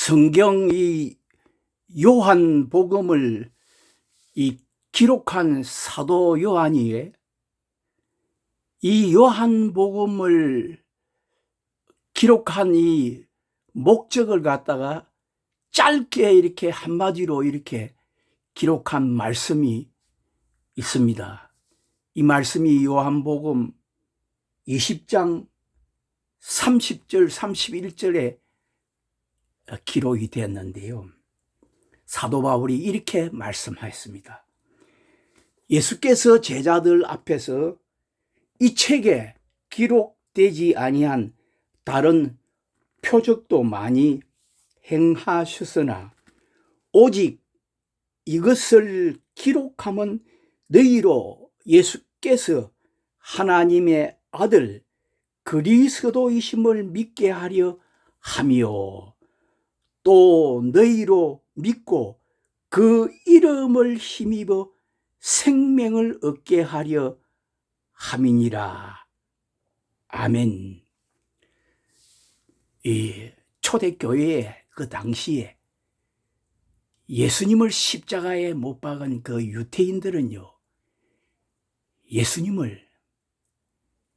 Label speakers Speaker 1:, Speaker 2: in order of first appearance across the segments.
Speaker 1: 성경 이 요한복음을 기록한 사도 요한이 이 요한복음을 기록한 이 목적을 갖다가 짧게 이렇게 한마디로 이렇게 기록한 말씀이 있습니다. 이 말씀이 요한복음 20장 30절 31절에 기록이 되었는데요. 사도 바울이 이렇게 말씀하였습니다. 예수께서 제자들 앞에서 이 책에 기록되지 아니한 다른 표적도 많이 행하셨으나 오직 이것을 기록하면 너희로 예수께서 하나님의 아들 그리스도이심을 믿게 하려 하며 또 너희로 믿고 그 이름을 힘입어 생명을 얻게 하려 함이니라. 아멘. 이 초대교회의 그 당시에 예수님을 십자가에 못 박은 그 유대인들은요, 예수님을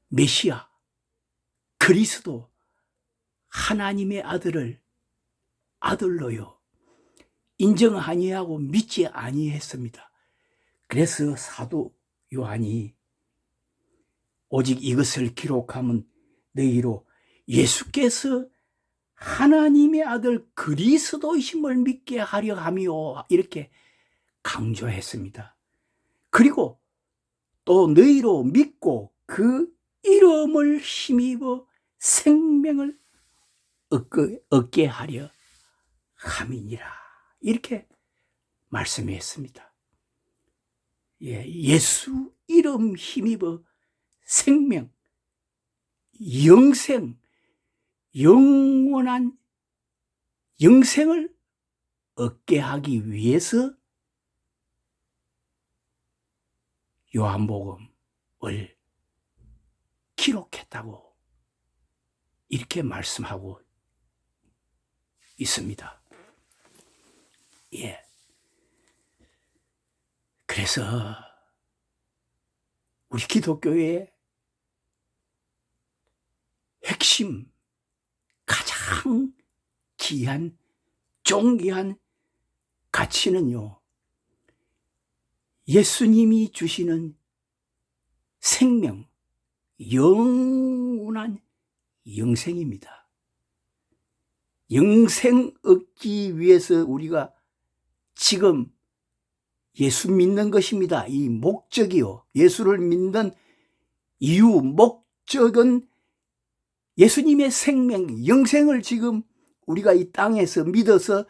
Speaker 1: 메시아, 그리스도, 하나님의 아들로요 인정 아니하고 믿지 아니했습니다. 그래서 사도 요한이 오직 이것을 기록하면 너희로 예수께서 하나님의 아들 그리스도이심을 믿게 하려 하며 이렇게 강조했습니다. 그리고 또 너희로 믿고 그 이름을 힘입어 생명을 얻게 하려 함이니라. 이렇게 말씀했습니다. 예수 이름 힘입어 생명, 영생, 영원한 영생을 얻게 하기 위해서 요한복음을 기록했다고 이렇게 말씀하고 있습니다. 그래서 우리 기독교의 핵심, 가장 귀한, 존귀한 가치는요, 예수님이 주시는 생명, 영원한 영생입니다. 영생 얻기 위해서 우리가 지금 예수 믿는 것입니다. 이 목적이요. 예수를 믿는 이유, 목적은 예수님의 생명, 영생을 지금 우리가 이 땅에서 믿어서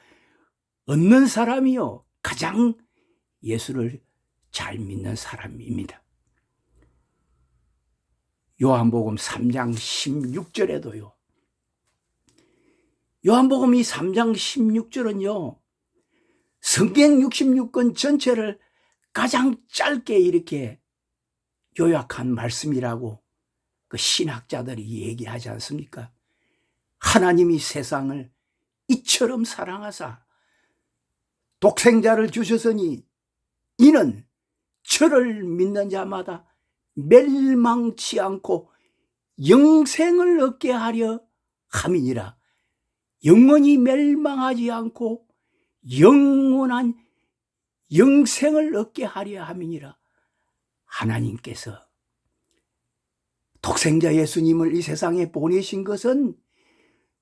Speaker 1: 얻는 사람이요, 가장 예수를 잘 믿는 사람입니다. 요한복음 3장 16절에도요. 요한복음 이 3장 16절은요. 성경 66권 전체를 가장 짧게 이렇게 요약한 말씀이라고 그 신학자들이 얘기하지 않습니까? 하나님이 세상을 이처럼 사랑하사 독생자를 주셨으니 이는 저를 믿는 자마다 멸망치 않고 영생을 얻게 하려 함이니라. 영원히 멸망하지 않고 영원한 영생을 얻게 하려 함이니라. 하나님께서 독생자 예수님을 이 세상에 보내신 것은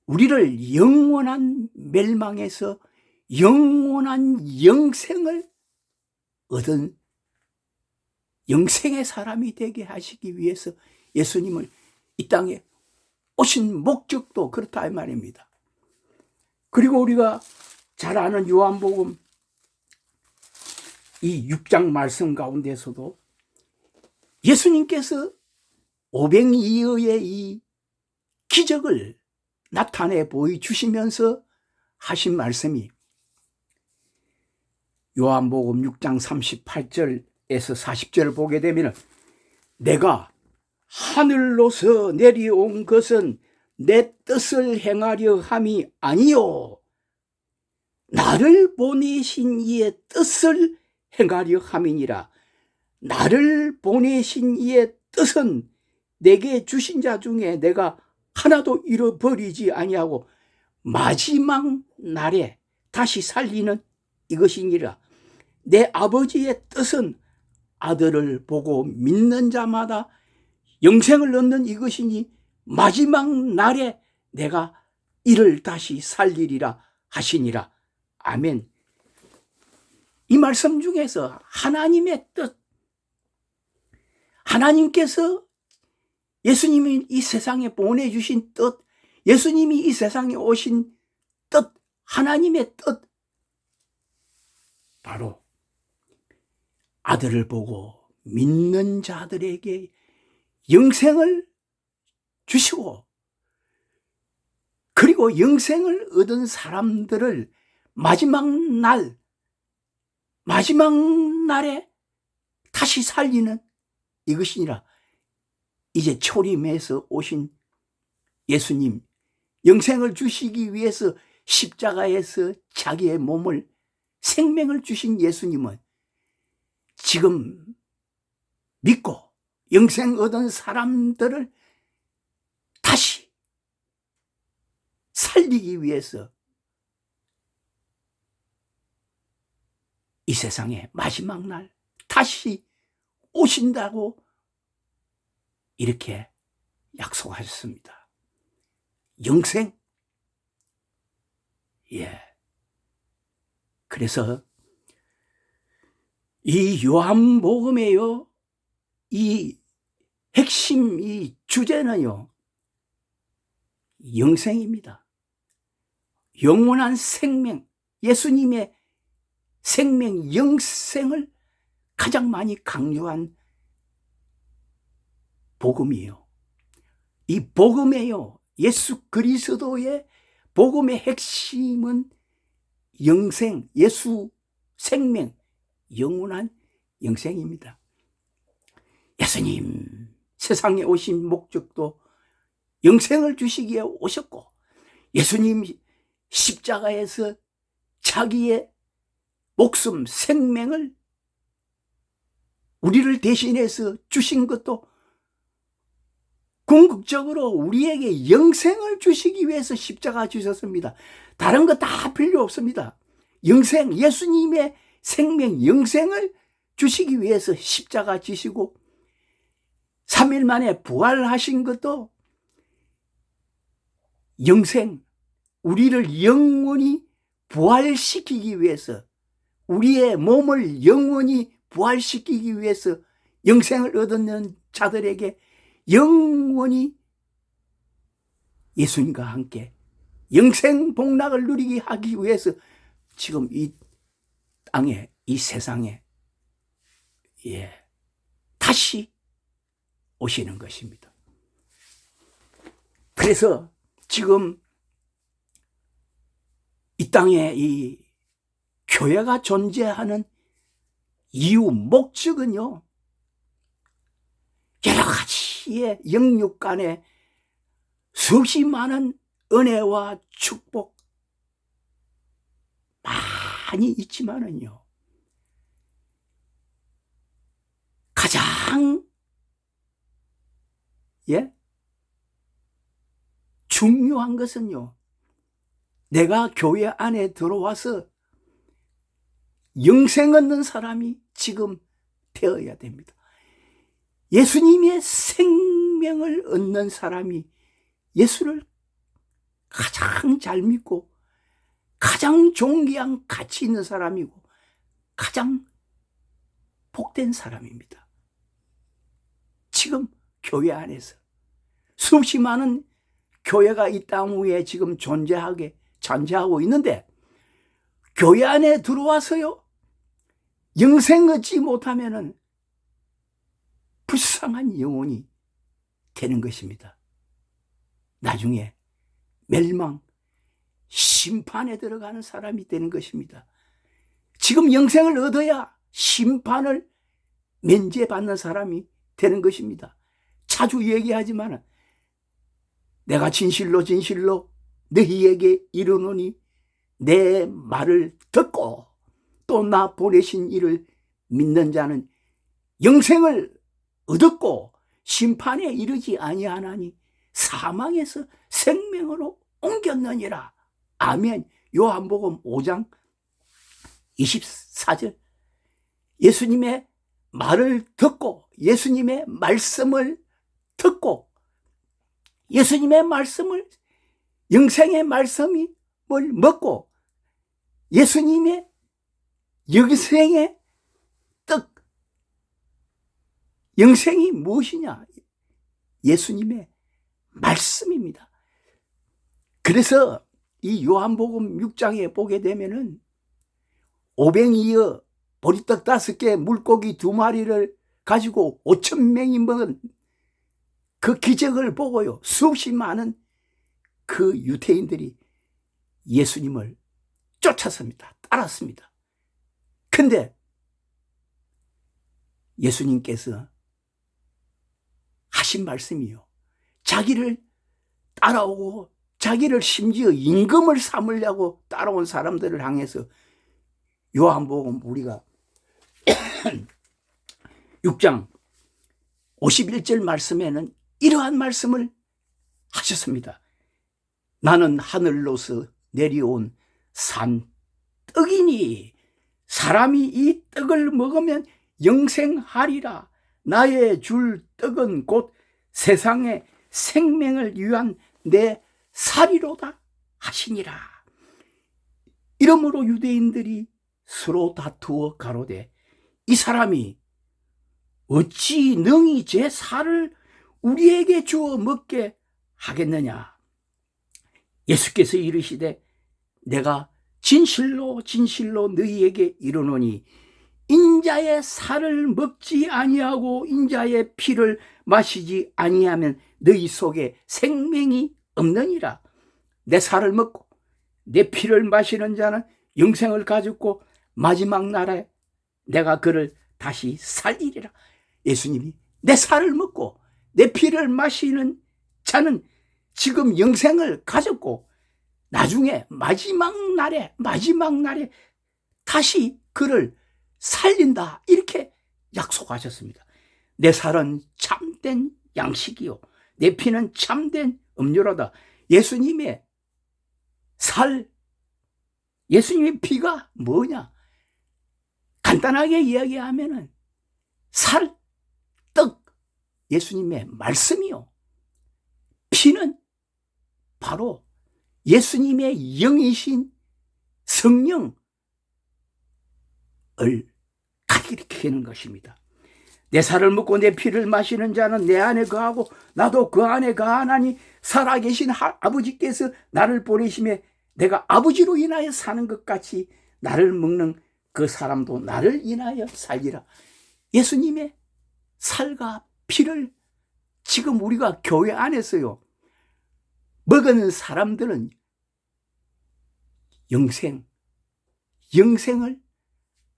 Speaker 1: 우리를 영원한 멸망에서 영원한 영생을 얻은 영생의 사람이 되게 하시기 위해서 예수님을 이 땅에 오신 목적도 그렇다 이 말입니다. 그리고 우리가 잘 아는 요한복음 이 6장 말씀 가운데서도 예수님께서 오병이어의 이 기적을 나타내 보여주시면서 하신 말씀이 요한복음 6장 38절에서 40절을 보게 되면 내가 하늘로서 내려온 것은 내 뜻을 행하려 함이 아니요 나를 보내신 이의 뜻을 행하려 함이니라. 나를 보내신 이의 뜻은 내게 주신 자 중에 내가 하나도 잃어버리지 아니하고 마지막 날에 다시 살리는 이것이니라. 내 아버지의 뜻은 아들을 보고 믿는 자마다 영생을 얻는 이것이니 마지막 날에 내가 이를 다시 살리리라 하시니라. 아멘. 이 말씀 중에서 하나님의 뜻, 하나님께서 예수님이 이 세상에 보내주신 뜻, 예수님이 이 세상에 오신 뜻, 하나님의 뜻, 바로 아들을 보고 믿는 자들에게 영생을 주시고, 그리고 영생을 얻은 사람들을 마지막 날에 다시 살리는 이것이니라. 이제 초림에서 오신 예수님, 영생을 주시기 위해서 십자가에서 자기의 몸을, 생명을 주신 예수님은 지금 믿고 영생 얻은 사람들을 다시 살리기 위해서 이 세상에 마지막 날 다시 오신다고 이렇게 약속하셨습니다. 영생. 예. 그래서 이 요한복음에요, 이 핵심, 이 주제는요, 영생입니다. 영원한 생명, 예수님의 생명, 영생을 가장 많이 강조한 복음이에요. 이 복음에요, 예수 그리스도의 복음의 핵심은 영생, 예수 생명, 영원한 영생입니다. 예수님 세상에 오신 목적도 영생을 주시기 위해 오셨고, 예수님 십자가에서 자기의 목숨, 생명을 우리를 대신해서 주신 것도 궁극적으로 우리에게 영생을 주시기 위해서 십자가 주셨습니다. 다른 거 다 필요 없습니다. 영생, 예수님의 생명, 영생을 주시기 위해서 십자가 지시고 3일 만에 부활하신 것도 영생, 우리를 영원히 부활시키기 위해서, 우리의 몸을 영원히 부활시키기 위해서 영생을 얻는 자들에게 영원히 예수님과 함께 영생 복락을 누리게 하기 위해서 지금 이 땅에, 이 세상에 다시 오시는 것입니다. 그래서 지금 이 땅에 이 교회가 존재하는 이유, 목적은요, 여러 가지의 영육 간에 수없이 많은 은혜와 축복 많이 있지만은요, 가장 중요한 것은요, 내가 교회 안에 들어와서 영생 얻는 사람이 지금 되어야 됩니다. 예수님의 생명을 얻는 사람이 예수를 가장 잘 믿고 가장 존귀한 가치 있는 사람이고 가장 복된 사람입니다. 지금 교회 안에서 수없이 많은 교회가 이 땅 위에 지금 존재하고 있는데, 교회 안에 들어와서요, 영생 얻지 못하면은 불쌍한 영혼이 되는 것입니다. 나중에 멸망, 심판에 들어가는 사람이 되는 것입니다. 지금 영생을 얻어야 심판을 면제받는 사람이 되는 것입니다. 자주 얘기하지만 내가 진실로 너희에게 이르노니 내 말을 듣고 또 나 보내신 이를 믿는 자는 영생을 얻었고 심판에 이르지 아니하나니 사망에서 생명으로 옮겼느니라. 아멘. 요한복음 5장 24절. 예수님의 말을 듣고 예수님의 말씀을 듣고 예수님의 말씀을 영생의 말씀을 먹고 예수님의 영생의 떡, 영생이 무엇이냐? 예수님의 말씀입니다. 그래서 이 요한복음 6장에 보게 되면은 오병이어 보리떡 5개 물고기 2마리를 가지고 5,000명이 먹은 그 기적을 보고요, 수없이 많은 그 유대인들이 예수님을 쫓았습니다. 따랐습니다. 근데 예수님께서 하신 말씀이요, 자기를 따라오고 자기를 심지어 임금을 삼으려고 따라온 사람들을 향해서 요한복음 우리가 6장 51절 말씀에는 이러한 말씀을 하셨습니다. 나는 하늘로서 내려온 산 떡이니 사람이 이 떡을 먹으면 영생하리라. 나의 줄 떡은 곧 세상의 생명을 위한 내 살이로다 하시니라. 이러므로 유대인들이 서로 다투어 가로되 이 사람이 어찌 능히 제 살을 우리에게 주어 먹게 하겠느냐. 예수께서 이르시되 내가 진실로 진실로 너희에게 이르노니 인자의 살을 먹지 아니하고 인자의 피를 마시지 아니하면 너희 속에 생명이 없느니라. 내 살을 먹고 내 피를 마시는 자는 영생을 가졌고 마지막 날에 내가 그를 다시 살리리라. 예수님이 내 살을 먹고 내 피를 마시는 자는 지금 영생을 가졌고 나중에 마지막 날에 다시 그를 살린다, 이렇게 약속하셨습니다. 내 살은 참된 양식이요 내 피는 참된 음료로다. 예수님의 살, 예수님의 피가 뭐냐? 간단하게 이야기하면은 살, 떡, 예수님의 말씀이요. 피는 바로 예수님의 영이신 성령을 가리키는 것입니다. 내 살을 먹고 내 피를 마시는 자는 내 안에 거하고 나도 그 안에 거하나니 살아계신 아버지께서 나를 보내심에 내가 아버지로 인하여 사는 것 같이 나를 먹는 그 사람도 나를 인하여 살리라. 예수님의 살과 피를 지금 우리가 교회 안에서요 먹은 사람들은 영생을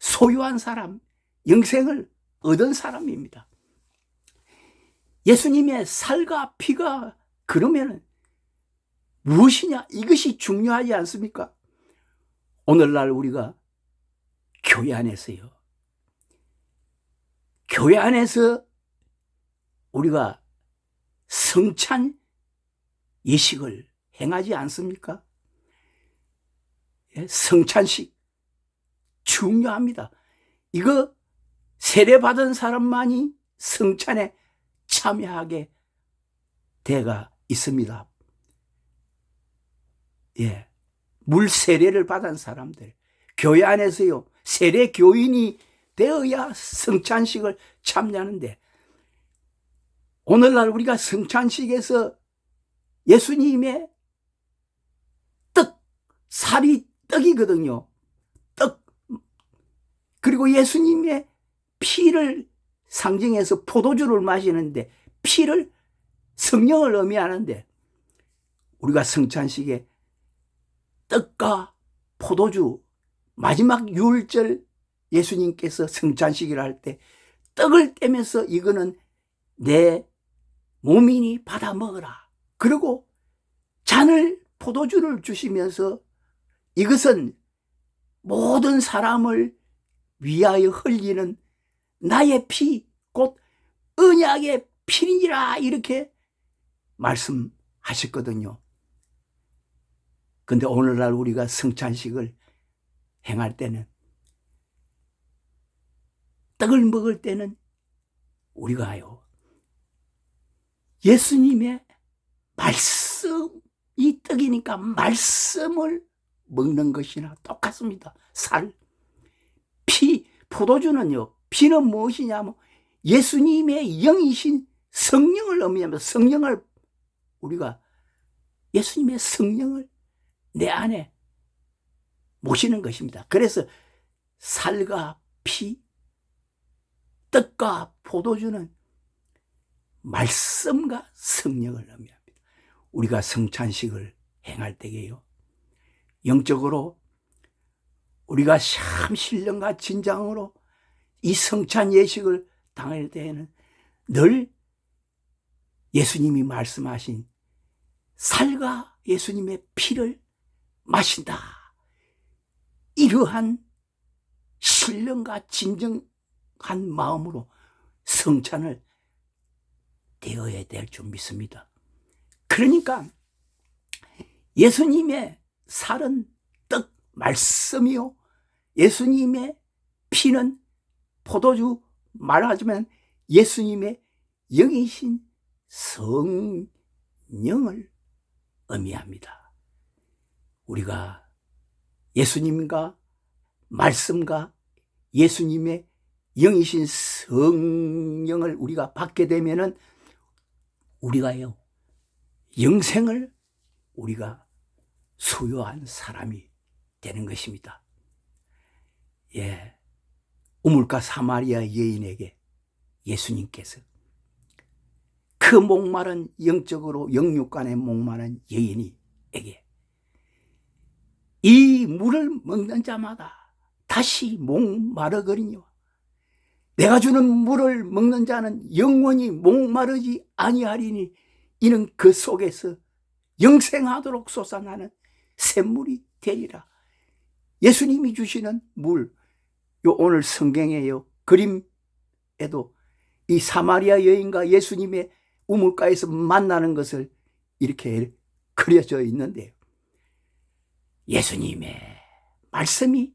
Speaker 1: 소유한 사람, 영생을 얻은 사람입니다. 예수님의 살과 피가 그러면 무엇이냐? 이것이 중요하지 않습니까? 오늘날 우리가 교회 안에서요, 교회 안에서 우리가 성찬 예식을 행하지 않습니까? 성찬식 중요합니다. 이거 세례받은 사람만이 성찬에 참여하게 되가 있습니다. 물 세례를 받은 사람들, 교회 안에서요 세례 교인이 되어야 성찬식을 참여하는데, 오늘날 우리가 성찬식에서 예수님의 떡, 살이 떡이거든요. 떡. 그리고 예수님의 피를 상징해서 포도주를 마시는데, 피를, 성령을 의미하는데, 우리가 성찬식에 떡과 포도주, 마지막 유월절 예수님께서 성찬식을 할 때 떡을 떼면서 이거는 내 몸이니 받아 먹어라. 그리고 잔을, 포도주를 주시면서 이것은 모든 사람을 위하여 흘리는 나의 피, 곧 언약의 피니라, 이렇게 말씀하셨거든요. 근데 오늘날 우리가 성찬식을 행할 때는, 떡을 먹을 때는 우리가요, 예수님의 말씀이 떡이니까 말씀을 먹는 것이나 똑같습니다. 살, 피, 포도주는요, 피는 무엇이냐면 예수님의 영이신 성령을 의미하면서, 성령을 우리가, 예수님의 성령을 내 안에 모시는 것입니다. 그래서 살과 피, 떡과 포도주는 말씀과 성령을 의미합니다. 우리가 성찬식을 행할 때에요, 영적으로 우리가 참 신령과 진정으로 이 성찬 예식을 당할 때에는 늘 예수님이 말씀하신 살과 예수님의 피를 마신다, 이러한 신령과 진정한 마음으로 성찬을 되어야 될 줄 믿습니다. 그러니까 예수님의 살은 떡, 말씀이요, 예수님의 피는 포도주, 말하자면 예수님의 영이신 성령을 의미합니다. 우리가 예수님과 말씀과 예수님의 영이신 성령을 우리가 받게 되면은 우리가요, 영생을 우리가 소유한 사람이 되는 것입니다. 예, 우물가 사마리아 여인에게 예수님께서 그 목마른, 영적으로 영육간에 목마른 여인에게 이 물을 먹는 자마다 다시 목마르거니와 내가 주는 물을 먹는 자는 영원히 목마르지 아니하리니 이는 그 속에서 영생하도록 솟아나는 샘물이 되리라. 예수님이 주시는 물, 요 오늘 성경에요, 그림에도 이 사마리아 여인과 예수님의 우물가에서 만나는 것을 이렇게 그려져 있는데요, 예수님의 말씀이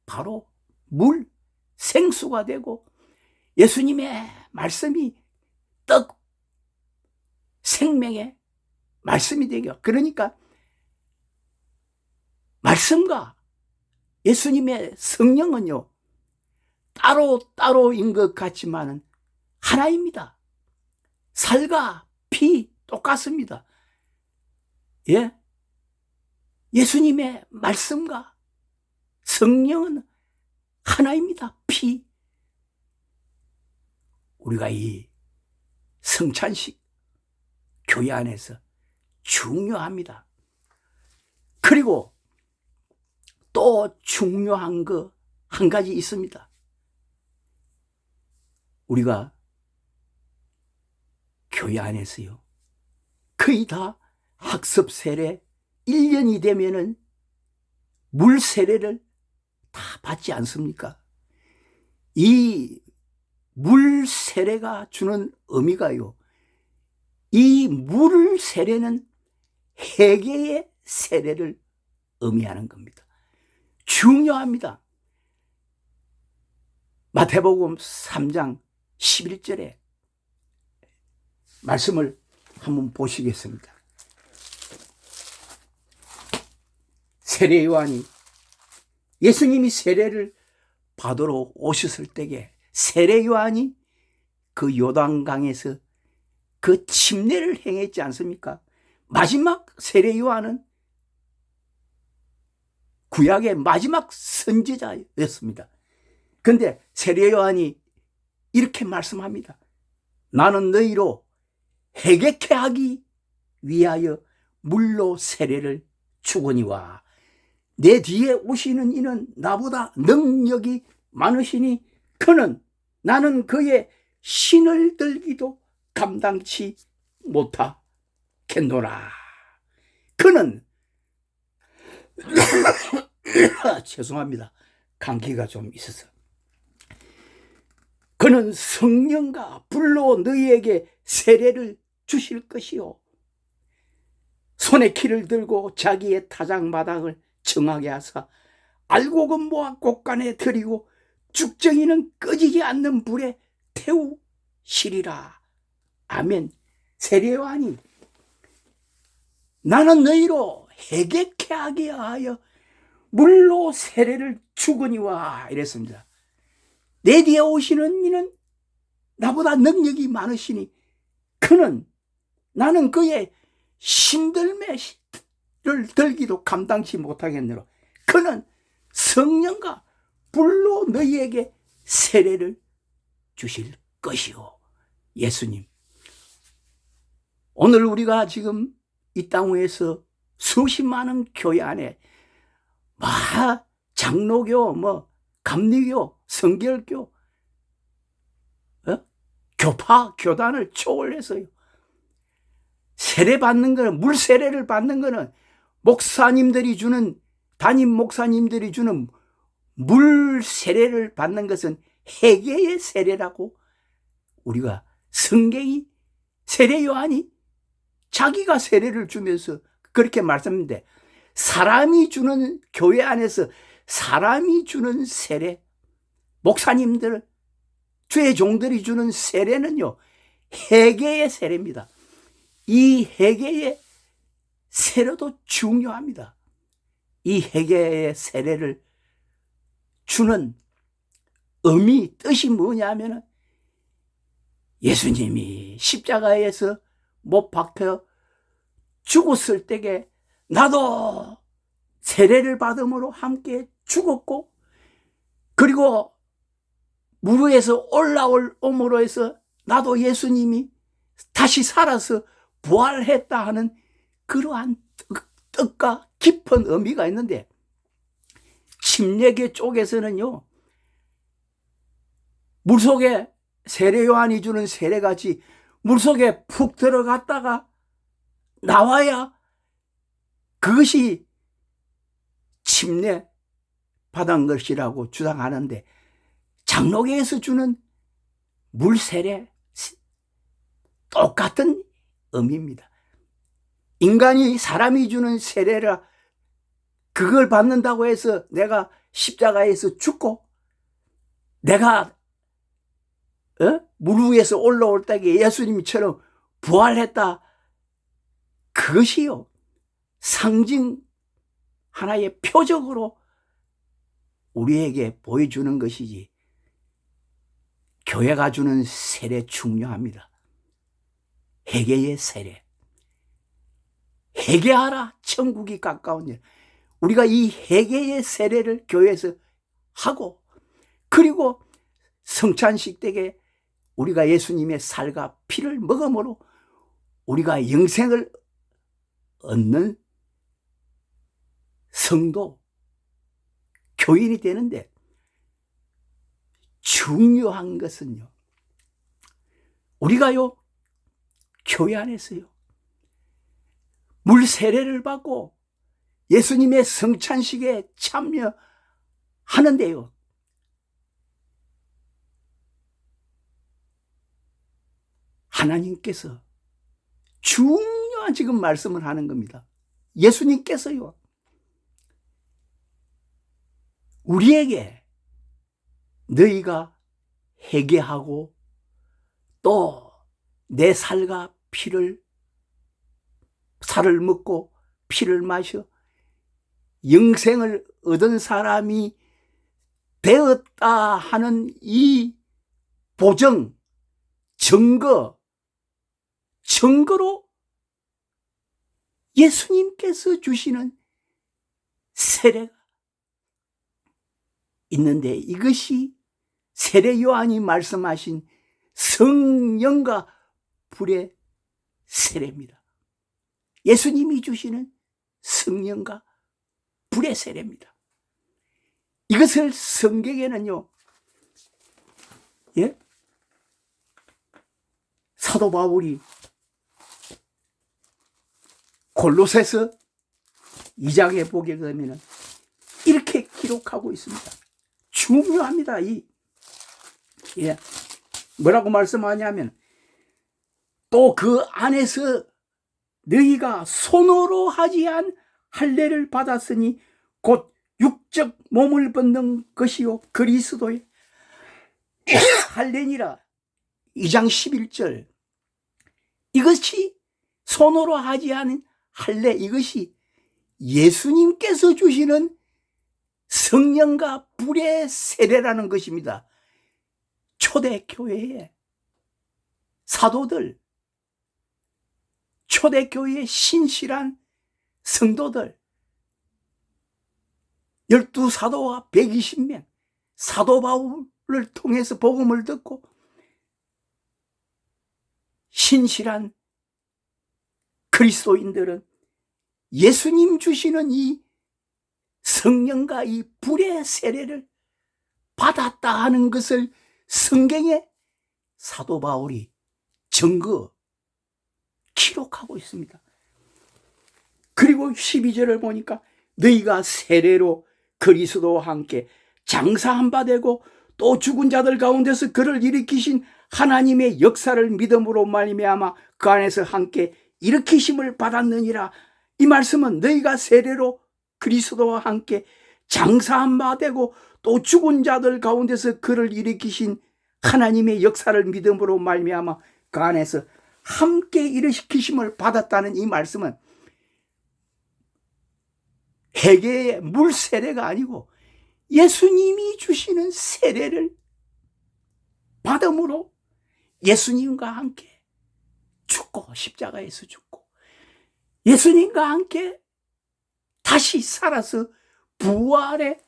Speaker 1: 바로 물, 생수가 되고 예수님의 말씀이 떡, 생명의 말씀이 되고, 그러니까 말씀과 예수님의 성령은요, 따로따로인 것 같지만은 하나입니다. 살과 피 똑같습니다. 예? 예수님의 말씀과 성령은 하나입니다. 피. 우리가 이 성찬식 교회 안에서 중요합니다. 그리고 또 중요한 거 한 가지 있습니다. 우리가 교회 안에서요, 거의 다 학습 세례 1년이 되면은 물 세례를 다 받지 않습니까? 이 물 세례가 주는 의미가요, 이 물 세례는 회개의 세례를 의미하는 겁니다. 중요합니다. 마태복음 3장 11절에 말씀을 한번 보시겠습니다. 세례 요한이, 예수님이 세례를 받으러 오셨을 때에 세례 요한이 그 요단강에서 그 침례를 행했지 않습니까? 마지막 세례 요한은 구약의 마지막 선지자였습니다. 그런데 세례 요한이 이렇게 말씀합니다. 나는 너희로 회개케 하기 위하여 물로 세례를 주거니와 내 뒤에 오시는 이는 나보다 능력이 많으시니 그는 나는 그의 신을 들기도 감당치 못하겠노라. 그는 죄송합니다. 감기가 좀 있어서. 그는 성령과 불로 너희에게 세례를 주실 것이요. 손에 키를 들고 자기의 타작마당을 정하게 하사 알곡은 모아 곳간에 들이고 죽정이는 꺼지지 않는 불에 태우시리라. 아멘. 세례 요한이 나는 너희로 해객케 하게 하여 물로 세례를 주거니와 이랬습니다. 내 뒤에 오시는 이는 나보다 능력이 많으시니 나는 그의 신들매를 들기도 감당치 못하겠느라. 그는 성령과 불로 너희에게 세례를 주실 것이요. 예수님. 오늘 우리가 지금 이 땅 위에서 수십 많은 교회 안에 장로교, 감리교, 성결교, 교파, 교단을 초월해서요. 세례 받는 거는, 물 세례를 받는 거는 목사님들이 주는, 담임 목사님들이 주는 물 세례를 받는 것은 회개의 세례라고 우리가 성경이 세례 요한이 자기가 세례를 주면서 그렇게 말씀했는데, 사람이 주는, 교회 안에서 사람이 주는 세례, 목사님들, 주의 종들이 주는 세례는요, 회개의 세례입니다. 이 회개의 세례도 중요합니다. 이 회개의 세례를 주는 의미, 뜻이 뭐냐면은 예수님이 십자가에서 못 박혀 죽었을 때에 나도 세례를 받음으로 함께 죽었고, 그리고 물 위에서 올라옴으로 해서 나도 예수님이 다시 살아서 부활했다 하는 그러한 뜻과 깊은 의미가 있는데, 침례교 쪽에서는요, 물속에 세례 요한이 주는 세례같이 물속에 푹 들어갔다가 나와야 그것이 침례 받은 것이라고 주장하는데, 장로교에서 주는 물 세례 똑같은 의미입니다. 인간이, 사람이 주는 세례라 그걸 받는다고 해서 내가 십자가에서 죽고 내가 물 위에서 올라올 때에 예수님처럼 부활했다, 그것이요, 상징 하나의 표적으로 우리에게 보여주는 것이지, 교회가 주는 세례 중요합니다. 회개의 세례. 회개하라, 천국이 가까운 일. 우리가 이 회개의 세례를 교회에서 하고, 그리고 성찬식 때에 우리가 예수님의 살과 피를 먹음으로 우리가 영생을 얻는 성도, 교인이 되는데, 중요한 것은요, 우리가요, 교회 안에서요, 물 세례를 받고 예수님의 성찬식에 참여하는데요, 하나님께서 중요한 지금 말씀을 하는 겁니다. 예수님께서요, 우리에게 너희가 회개하고 또 내 살과 피를, 살을 먹고 피를 마셔 영생을 얻은 사람이 되었다 하는 이 보정, 증거로 예수님께서 주시는 세례가 있는데, 이것이 세례 요한이 말씀하신 성령과 불의 세례입니다. 예수님이 주시는 성령과 불의 세례입니다. 이것을 성경에는요, 사도 바울이 골로새서 2장에 보게 되면 이렇게 기록하고 있습니다. 중요합니다. 뭐라고 말씀하냐면, 또 그 안에서 너희가 손으로 하지 않은 할례를 받았으니 곧 육적 몸을 벗는 것이요 그리스도의 할례니라. 2장 11절. 이것이 손으로 하지 않은 할례, 이것이 예수님께서 주시는 성령과 불의 세례라는 것입니다. 초대교회의 사도들, 초대교회의 신실한 성도들, 12사도와 120명, 사도 바울을 통해서 복음을 듣고 신실한 그리스도인들은 예수님 주시는 이 성령과 이 불의 세례를 받았다 하는 것을 성경에 사도 바울이 증거 기록하고 있습니다. 그리고 12절을 보니까 너희가 세례로 그리스도와 함께 장사한 바 되고 또 죽은 자들 가운데서 그를 일으키신 하나님의 역사를 믿음으로 말미암아 그 안에서 함께 일으키심을 받았느니라. 이 말씀은 너희가 세례로 그리스도와 함께 장사한 바 되고 또 죽은 자들 가운데서 그를 일으키신 하나님의 역사를 믿음으로 말미암아 그 안에서 함께 일으키심을 받았다는 이 말씀은 회개의 물 세례가 아니고 예수님이 주시는 세례를 받음으로 예수님과 함께 죽고 십자가에서 죽고 예수님과 함께 다시 살아서 부활의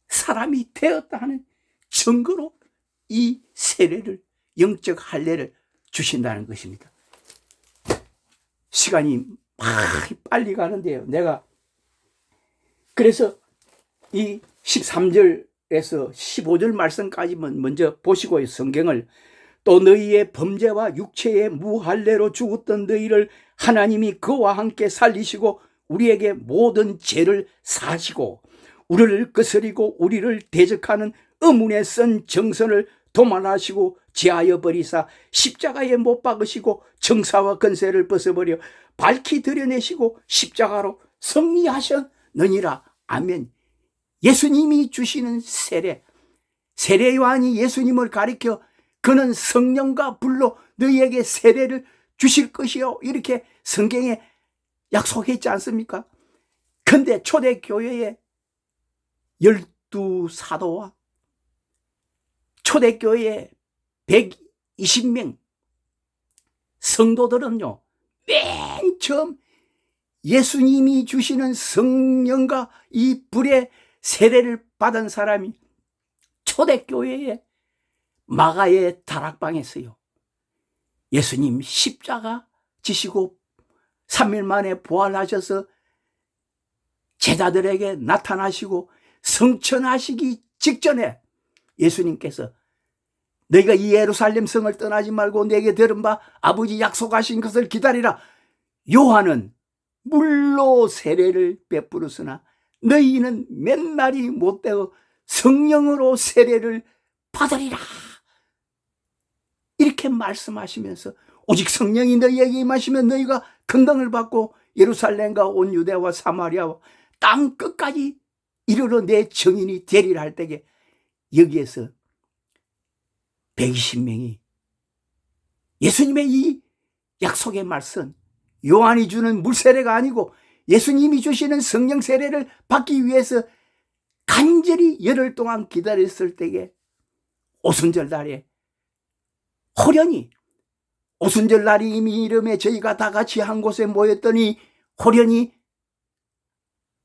Speaker 1: 사람이 되었다 하는 증거로 이 세례를, 영적 할례를 주신다는 것입니다. 시간이 빨리 가는데요. 내가 그래서 이 13절에서 15절 말씀까지만 먼저 보시고요. 성경을. 또 너희의 범죄와 육체의 무할례로 죽었던 너희를 하나님이 그와 함께 살리시고 우리에게 모든 죄를 사하시고 우리를 거스리고 우리를 대적하는 의문에 쓴 정선을 도말하시고 제하여 버리사 십자가에 못 박으시고 정사와 권세를 벗어버려 밝히 드러내시고 십자가로 승리하셨느니라. 아멘. 예수님이 주시는 세례 요한이 예수님을 가리켜 그는 성령과 불로 너희에게 세례를 주실 것이요 이렇게 성경에 약속했지 않습니까? 근데 초대교회의 12사도와 초대교회의 120명 성도들은요, 맨 처음 예수님이 주시는 성령과 이 불의 세례를 받은 사람이 초대교회의 마가의 다락방에서요, 예수님 십자가 지시고 3일 만에 부활하셔서 제자들에게 나타나시고 성천하시기 직전에 예수님께서 너희가 이 예루살렘 성을 떠나지 말고 내게 들은 바 아버지 약속하신 것을 기다리라. 요한은 물로 세례를 베풀었으나 너희는 맨날이 못되어 성령으로 세례를 받으리라. 이렇게 말씀하시면서 오직 성령이 너희에게 임하시면 너희가 건강을 받고 예루살렘과 온 유대와 사마리아와 땅 끝까지 이르러 내 증인이 되리라 할 때에 여기에서 120명이 예수님의 이 약속의 말씀, 요한이 주는 물세례가 아니고 예수님이 주시는 성령 세례를 받기 위해서 간절히 열흘 동안 기다렸을 때에 오순절 날에 호련히, 오순절 날이 이미 이름에 저희가 다 같이 한 곳에 모였더니 호련히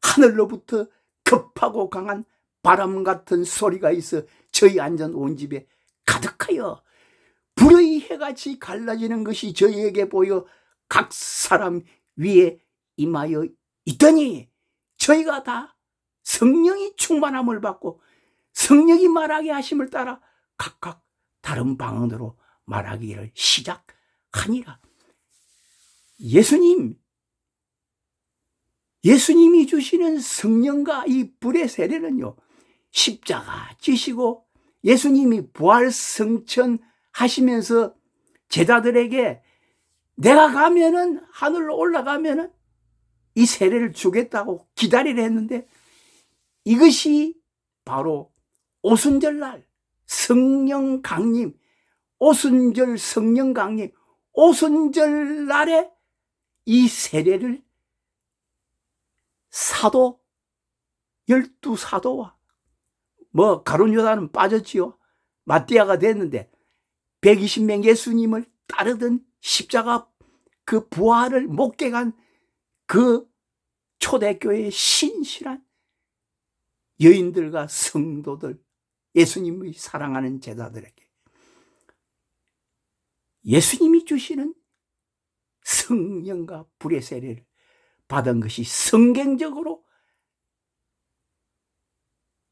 Speaker 1: 하늘로부터 급하고 강한 바람 같은 소리가 있어 저희 앉은 온 집에 가득하여 불의 해같이 갈라지는 것이 저희에게 보여 각 사람 위에 임하여 있더니 저희가 다 성령이 충만함을 받고 성령이 말하게 하심을 따라 각각 다른 방언으로 말하기를 시작하니라. 예수님이 주시는 성령과 이 불의 세례는요, 십자가 지시고 예수님이 부활 성천 하시면서 제자들에게 내가 가면은, 하늘로 올라가면은 이 세례를 주겠다고 기다리려 했는데, 이것이 바로 오순절날 성령 강림, 오순절 성령 강림, 오순절날에 이 세례를 사도, 12사도와 가룟 요단은 빠졌지요. 마띠아가 됐는데 120명 예수님을 따르던 십자가 그 부활을 목격한 그 초대교회의 신실한 여인들과 성도들, 예수님의 사랑하는 제자들에게 예수님이 주시는 성령과 불의 세례를 받은 것이 성경적으로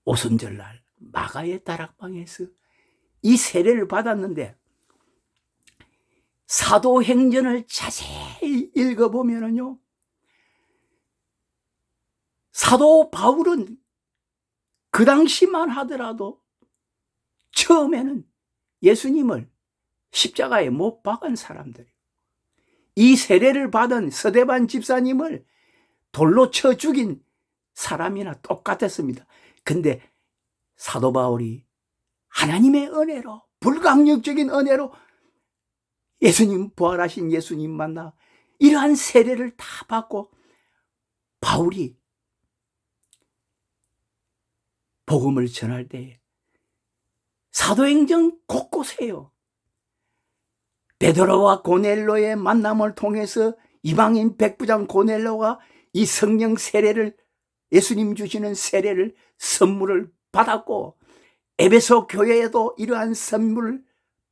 Speaker 1: 오순절날 마가의 다락방에서 이 세례를 받았는데, 사도행전을 자세히 읽어보면요, 사도 바울은 그 당시만 하더라도 처음에는 예수님을 십자가에 못 박은 사람들이에요. 이 세례를 받은 서대반 집사님을 돌로 쳐 죽인 사람이나 똑같았습니다. 근데 사도 바울이 하나님의 은혜로, 불강력적인 은혜로 예수님, 부활하신 예수님 만나 이러한 세례를 다 받고, 바울이 복음을 전할 때 사도행전 곳곳에요, 베드로와 고넬로의 만남을 통해서 이방인 백부장 고넬로가 이 성령 세례를, 예수님 주시는 세례를, 선물을 받았고, 에베소 교회에도 이러한 선물을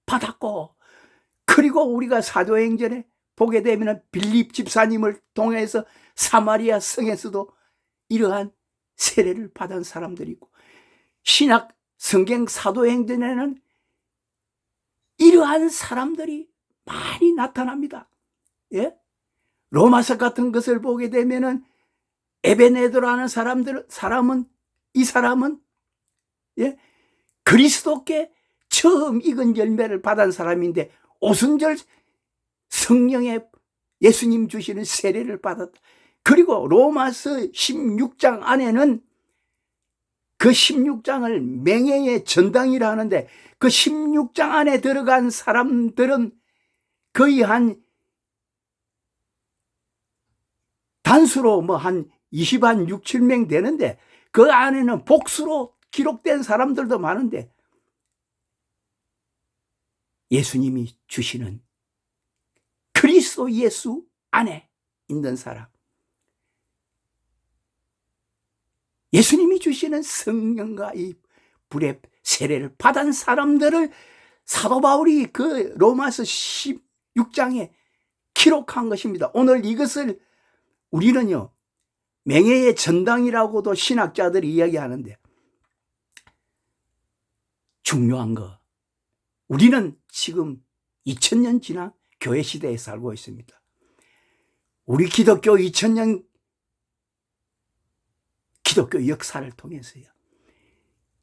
Speaker 1: 받았고, 그리고 우리가 사도행전에 보게 되면 빌립 집사님을 통해서 사마리아 성에서도 이러한 세례를 받은 사람들이 있고, 신약 성경 사도행전에는 이러한 사람들이 많이 나타납니다. 예? 로마서 같은 것을 보게 되면은 에베네도라는 사람은 예? 그리스도께 처음 익은 열매를 받은 사람인데, 오순절 성령의 예수님 주시는 세례를 받았다. 그리고 로마서 16장 안에는 그 16장을 맹예의 전당이라 하는데, 그 16장 안에 들어간 사람들은 거의 한 단수로 한 6, 7명 되는데, 그 안에는 복수로 기록된 사람들도 많은데, 예수님이 주시는 그리스도 예수 안에 있는 사람, 예수님이 주시는 성령과 이 불의 세례를 받은 사람들을 사도 바울이 그 로마서 16장에 기록한 것입니다. 오늘 이것을 우리는요, 맹예의 전당이라고도 신학자들이 이야기하는데, 중요한 거, 우리는 지금 2000년 지난 교회 시대에 살고 있습니다. 우리 기독교 2000년 기독교 역사를 통해서요,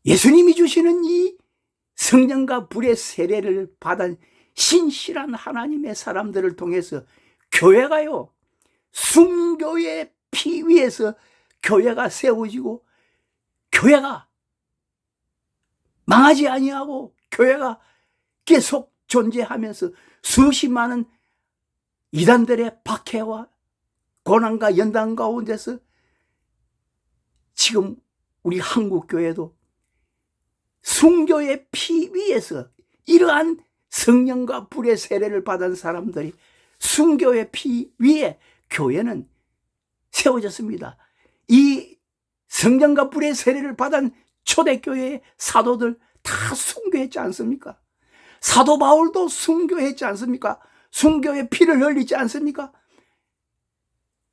Speaker 1: 예수님이 주시는 이 성령과 불의 세례를 받은 신실한 하나님의 사람들을 통해서 교회가요, 순교의 피 위에서 교회가 세워지고, 교회가 망하지 아니하고 교회가 계속 존재하면서 수십 많은 이단들의 박해와 고난과 연단 가운데서 지금 우리 한국교회도 순교의 피 위에서 이러한 성령과 불의 세례를 받은 사람들이 순교의 피 위에 교회는 세워졌습니다. 이 성령과 불의 세례를 받은 초대교회의 사도들 다 순교했지 않습니까? 사도 바울도 순교했지 않습니까? 순교의 피를 흘리지 않습니까?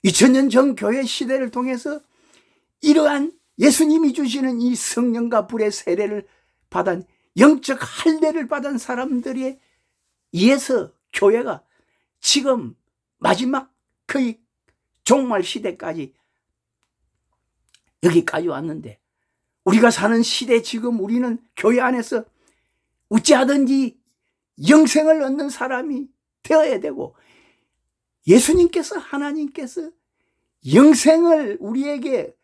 Speaker 1: 2000년 전 교회 시대를 통해서 이러한 예수님이 주시는 이 성령과 불의 세례를 받은, 영적 할례를 받은 사람들에 의해서 교회가 지금 마지막 거의 종말 시대까지 여기까지 왔는데 우리가 사는 시대 지금 우리는 교회 안에서 어찌하든지 영생을 얻는 사람이 되어야 되고 예수님께서 하나님께서 영생을 우리에게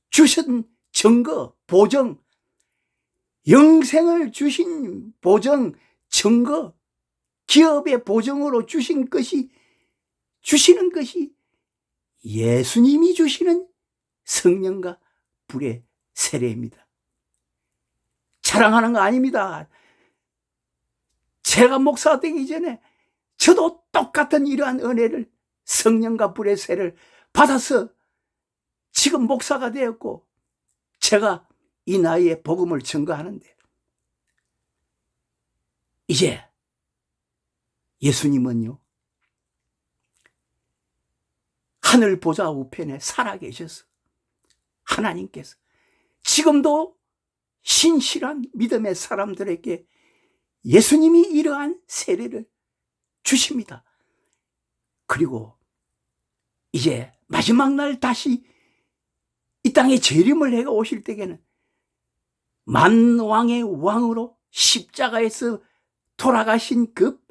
Speaker 1: 주신 증거, 보정, 영생을 주신 보정, 증거, 기업의 보정으로 주시는 것이 예수님이 주시는 성령과 불의 세례입니다. 자랑하는 거 아닙니다. 제가 목사가 되기 전에 저도 똑같은 이러한 은혜를 성령과 불의 세례를 받아서 지금 목사가 되었고 제가 이 나이에 복음을 증거하는데 이제 예수님은요 하늘 보좌 우편에 살아계셔서 하나님께서 지금도 신실한 믿음의 사람들에게 예수님이 이러한 세례를 주십니다. 그리고 이제 마지막 날 다시 이 땅에 재림을 해가 오실 때에는 만왕의 왕으로 십자가에서 돌아가신 그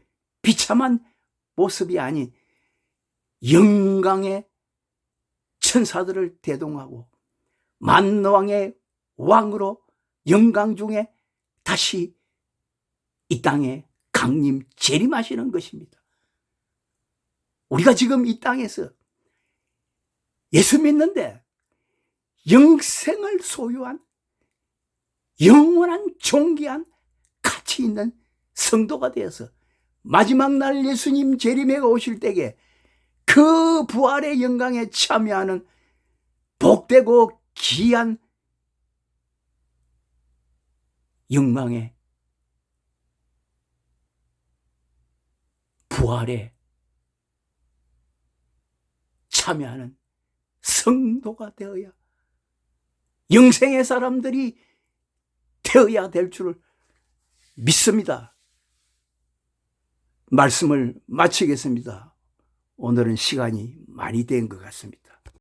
Speaker 1: 비참한 모습이 아닌 영광의 천사들을 대동하고 만왕의 왕으로 영광 중에 다시 이 땅에 강림 재림하시는 것입니다. 우리가 지금 이 땅에서 예수 믿는데 영생을 소유한 영원한 존귀한 가치 있는 성도가 되어서 마지막 날 예수님 재림해가 오실 때에 그 부활의 영광에 참여하는 복되고 귀한 영광의 부활에 참여하는 성도가 되어야 영생의 사람들이 되어야 될 줄 믿습니다. 말씀을 마치겠습니다. 오늘은 시간이 많이 된 것 같습니다.